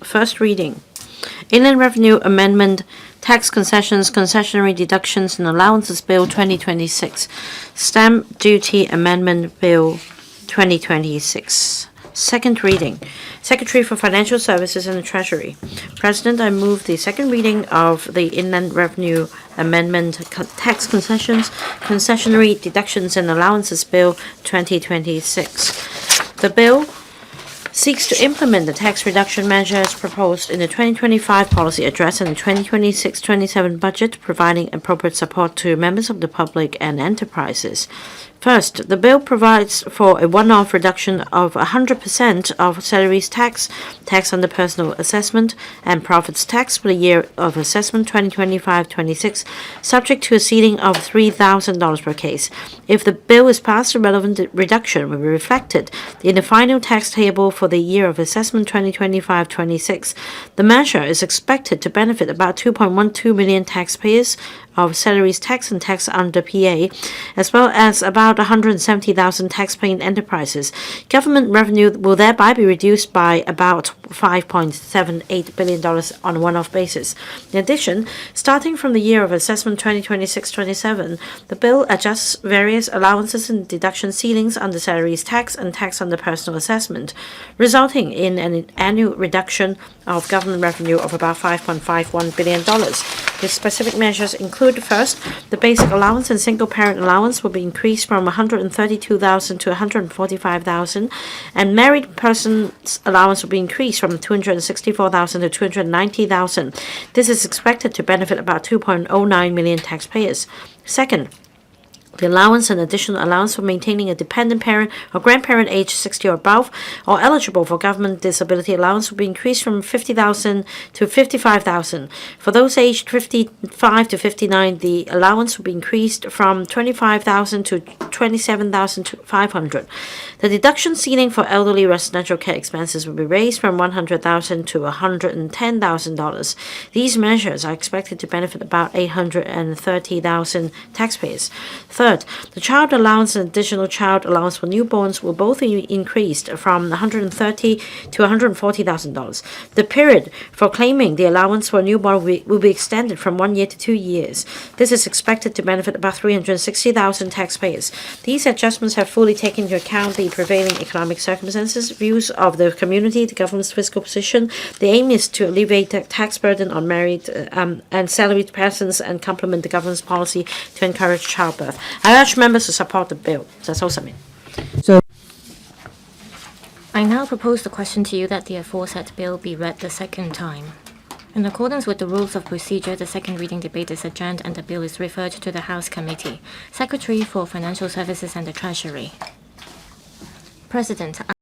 First reading. Inland Revenue Amendment, Tax Concessions, Concessionary Deductions and Allowances Bill 2026. Stamp Duty Amendment Bill 2026. Second reading. Secretary for Financial Services and the Treasury. President, I move the second reading of the Inland Revenue Amendment, Tax Concessions, Concessionary Deductions and Allowances Bill 2026. The bill seeks to implement the tax reduction measures proposed in the 2025 policy address and the 2026-27 budget, providing appropriate support to members of the public and enterprises. First, the bill provides for a one-off reduction of 100% of salaries tax, tax on the personal assessment, and profits tax for the year of assessment 2025-26, subject to a ceiling of $3,000 per case. If the bill is passed, the relevant reduction will be reflected in the final tax table for the year of assessment 2025-26. The measure is expected to benefit about 2.12 million taxpayers of salaries tax and tax under PA, as well as about 170,000 taxpaying enterprises. Government revenue will thereby be reduced by about $5.78 billion on a one-off basis. In addition, starting from the year of assessment 2026-27, the bill adjusts various allowances and deduction ceilings under salaries tax and tax on the personal assessment, resulting in an annual reduction of government revenue of about $5.51 billion. The specific measures include: first, the basic allowance and single-parent allowance will be increased from $132,000 to $145,000, and married person's allowance will be increased from $264,000 to $290,000. This is expected to benefit about 2.09 million taxpayers. Second, the allowance and additional allowance for maintaining a dependent parent or grandparent aged 60 or above or eligible for government disability allowance will be increased from $50,000 to $55,000. For those aged 55 to 59, the allowance will be increased from $25,000 to $27,500. The deduction ceiling for elderly residential care expenses will be raised from $100,000 to $110,000. These measures are expected to benefit about 830,000 taxpayers. Third, the child allowance and additional child allowance for newborns will both be increased from $130,000 to $140,000. The period for claiming the allowance for a newborn will be extended from 1 year to 2 years. This is expected to benefit about 360,000 taxpayers. These adjustments have fully taken into account the prevailing economic circumstances, views of the community, the government's fiscal position. The aim is to alleviate the tax burden on married and salaried persons and complement the government's policy to encourage childbirth. I urge members to support the bill. I now propose the question to you that the aforesaid bill be read the second time. In accordance with the rules of procedure, the second reading debate is adjourned and the bill is referred to the House Committee. Secretary for Financial Services and the Treasury. President,